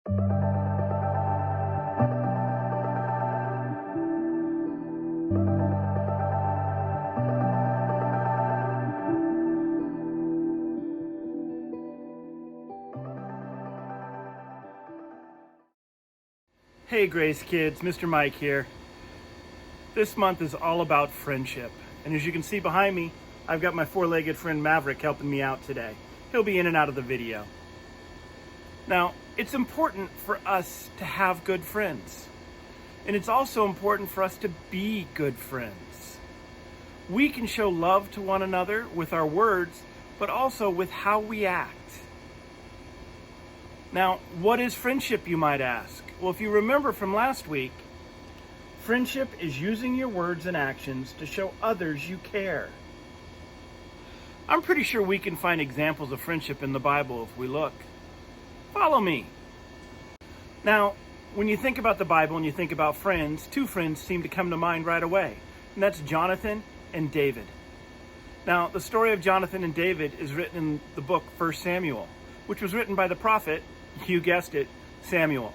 Hey Grace kids, Mr. Mike here. This month is all about friendship. And as you can see behind me, I've got my four-legged friend Maverick helping me out today. He'll be in and out of the video. Now, it's important for us to have good friends. And it's also important for us to be good friends. We can show love to one another with our words, but also with how we act. Now, what is friendship, you might ask? Well, if you remember from last week, friendship is using your words and actions to show others you care. I'm pretty sure we can find examples of friendship in the Bible if we look. Follow me. Now, when you think about the Bible and you think about friends, two friends seem to come to mind right away, and that's Jonathan and David. Now, the story of Jonathan and David is written in the book 1 Samuel, which was written by the prophet, you guessed it, Samuel.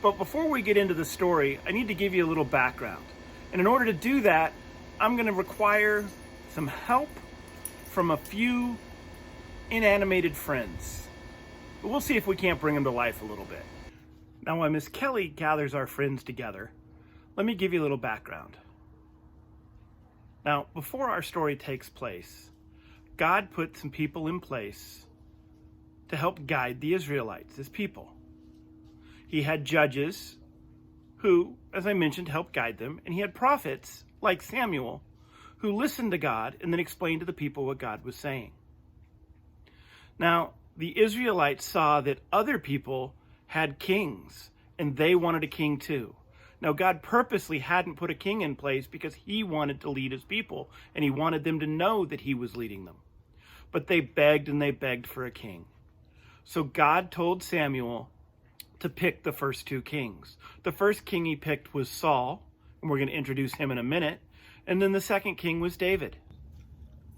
But before we get into the story, I need to give you a little background. And in order to do that, I'm going to require some help from a few inanimated friends. But we'll see if we can't bring them to life a little bit. Now, while Miss Kelly gathers our friends together, let me give you a little background. Now, before our story takes place, God put some people in place to help guide the Israelites, his people. He had judges who, as I mentioned, helped guide them, and he had prophets, like Samuel, who listened to God and then explained to the people what God was saying. Now, the Israelites saw that other people had kings, and they wanted a king too. Now, God purposely hadn't put a king in place because he wanted to lead his people, and he wanted them to know that he was leading them. But they begged and they begged for a king. So God told Samuel to pick the first two kings. The first king he picked was Saul, and we're going to introduce him in a minute. And then the second king was David.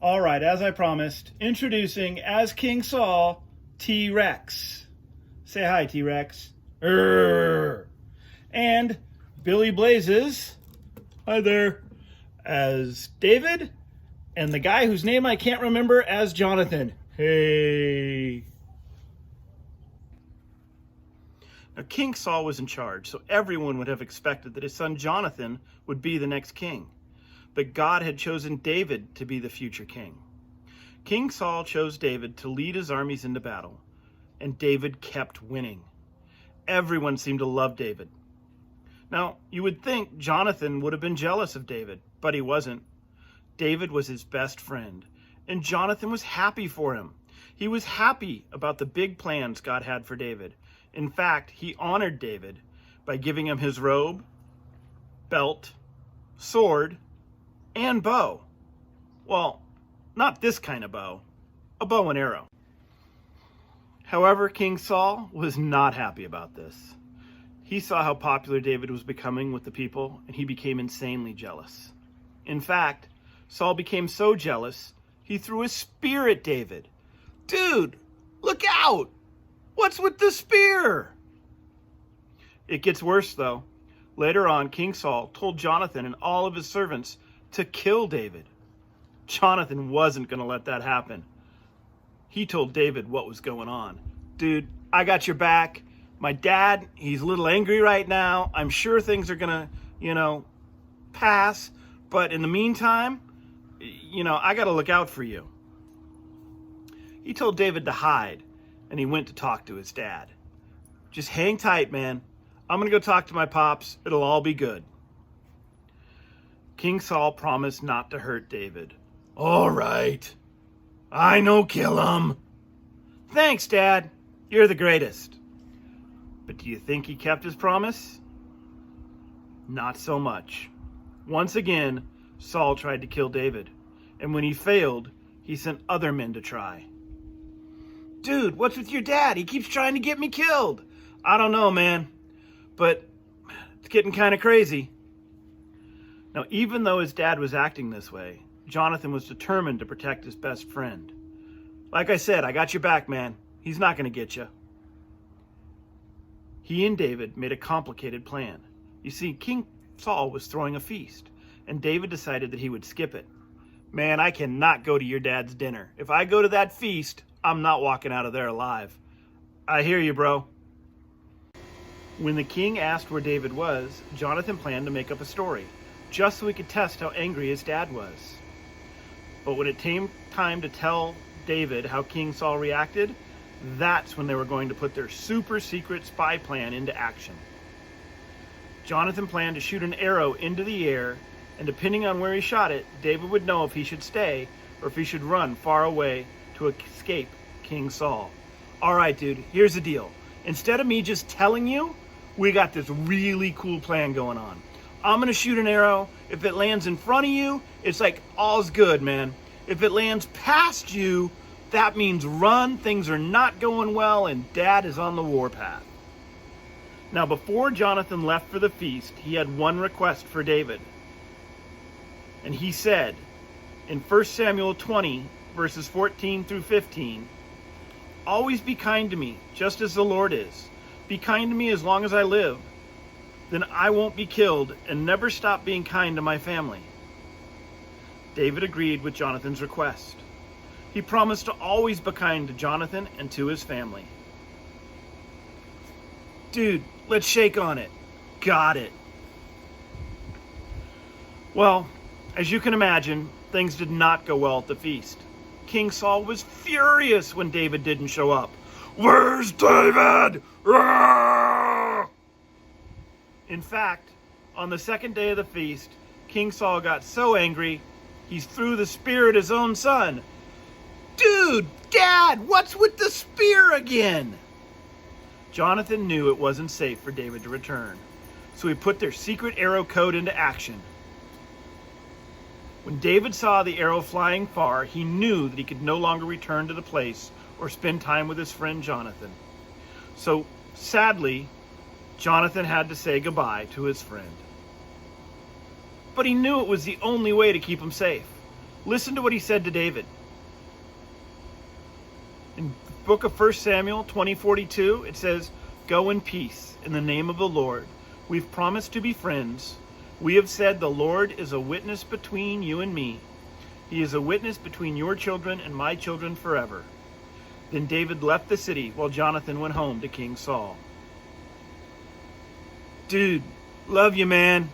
All right, as I promised, introducing as King Saul, T-Rex. Say hi, T-Rex. And Billy Blazes, hi there, as David, and the guy whose name I can't remember as Jonathan. Hey. Now, King Saul was in charge, so everyone would have expected that his son Jonathan would be the next king. But God had chosen David to be the future king. King Saul chose David to lead his armies into battle, and David kept winning. Everyone seemed to love David. Now, you would think Jonathan would have been jealous of David, but he wasn't. David was his best friend, and Jonathan was happy for him. He was happy about the big plans God had for David. In fact, he honored David by giving him his robe, belt, sword, and bow. Well, not this kind of bow, a bow and arrow. However, King Saul was not happy about this. He saw how popular David was becoming with the people, and he became insanely jealous. In fact, Saul became so jealous, he threw a spear at David. Dude, look out! What's with the spear? It gets worse, though. Later on, King Saul told Jonathan and all of his servants to kill David. Jonathan wasn't going to let that happen. He told David what was going on. Dude, I got your back. My dad, he's a little angry right now. I'm sure things are going to, pass. But in the meantime, I got to look out for you. He told David to hide, and he went to talk to his dad. Just hang tight, man. I'm going to go talk to my pops. It'll all be good. King Saul promised not to hurt David. All right. I no kill him. Thanks, Dad. You're the greatest. But do you think he kept his promise? Not so much. Once again, Saul tried to kill David. And when he failed, he sent other men to try. Dude, what's with your dad? He keeps trying to get me killed. I don't know, man. But it's getting kind of crazy. Now, even though his dad was acting this way, Jonathan was determined to protect his best friend. Like I said, I got your back, man. He's not going to get you. he and David made a complicated plan. You see, King Saul was throwing a feast, and David decided that he would skip it. Man, I cannot go to your dad's dinner. If I go to that feast, I'm not walking out of there alive. I hear you, bro. When the king asked where David was, Jonathan planned to make up a story, just so he could test how angry his dad was. But when it came time to tell David how King Saul reacted, that's when they were going to put their super secret spy plan into action. Jonathan planned to shoot an arrow into the air, and depending on where he shot it, David would know if he should stay or if he should run far away to escape King Saul. All right, dude, here's the deal. Instead of me just telling you, we got this really cool plan going on. I'm gonna shoot an arrow. If it lands in front of you, it's like all's good, man. If it lands past you, that means run, things are not going well, and Dad is on the warpath. Now, before Jonathan left for the feast, he had one request for David. And he said, in 1 Samuel 20, verses 14 through 15, "Always be kind to me, just as the Lord is. Be kind to me as long as I live. Then I won't be killed, and never stop being kind to my family." David agreed with Jonathan's request. He promised to always be kind to Jonathan and to his family. Dude, let's shake on it. Got it. Well, as you can imagine, things did not go well at the feast. King Saul was furious when David didn't show up. "Where's David?" Roar! In fact, on the second day of the feast, King Saul got so angry, he threw the spear at his own son. "Dude, Dad, what's with the spear again?" Jonathan knew it wasn't safe for David to return, so he put their secret arrow code into action. When David saw the arrow flying far, he knew that he could no longer return to the place or spend time with his friend Jonathan. So, sadly, Jonathan had to say goodbye to his friend. But he knew it was the only way to keep him safe. Listen to what he said to David. In the book of 1 Samuel 20:42, it says, "Go in peace in the name of the Lord. We've promised to be friends. We have said the Lord is a witness between you and me. He is a witness between your children and my children forever." Then David left the city while Jonathan went home to King Saul. Dude, love you, man.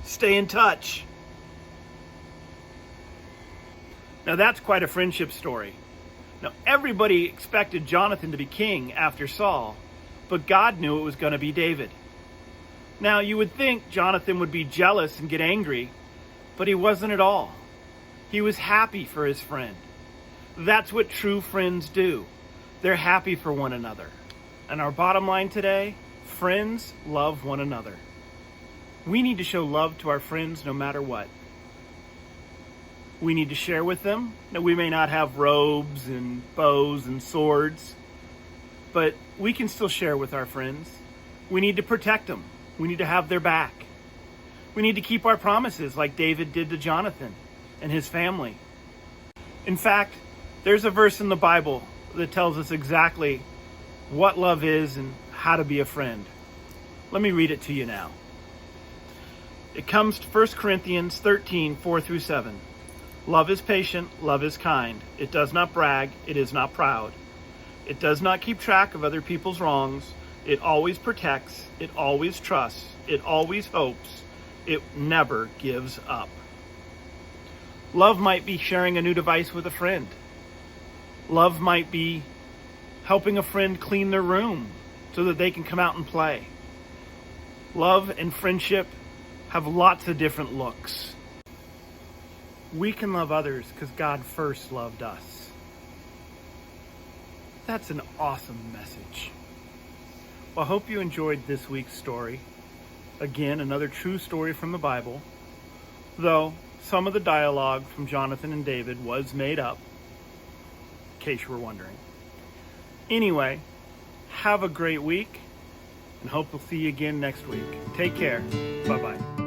Stay in touch. Now that's quite a friendship story. Now everybody expected Jonathan to be king after Saul, but God knew it was going to be David. Now you would think Jonathan would be jealous and get angry, but he wasn't at all. He was happy for his friend. That's what true friends do. They're happy for one another. And our bottom line today, friends love one another. We need to show love to our friends no matter what. We need to share with them. Now, we may not have robes and bows and swords, but we can still share with our friends. We need to protect them. We need to have their back. We need to keep our promises like David did to Jonathan and his family. In fact, there's a verse in the Bible that tells us exactly what love is and how to be a friend. Let me read it to you now. It comes to 1 Corinthians 13, 4 through 7. "Love is patient, love is kind. It does not brag, it is not proud. It does not keep track of other people's wrongs. It always protects, it always trusts, it always hopes, it never gives up." Love might be sharing a new device with a friend. Love might be helping a friend clean their room so that they can come out and play. Love and friendship have lots of different looks. We can love others because God first loved us. That's an awesome message. Well, I hope you enjoyed this week's story. Again, another true story from the Bible, though some of the dialogue from Jonathan and David was made up, in case you were wondering. Anyway, have a great week, and hope we'll see you again next week. Take care. Bye-bye.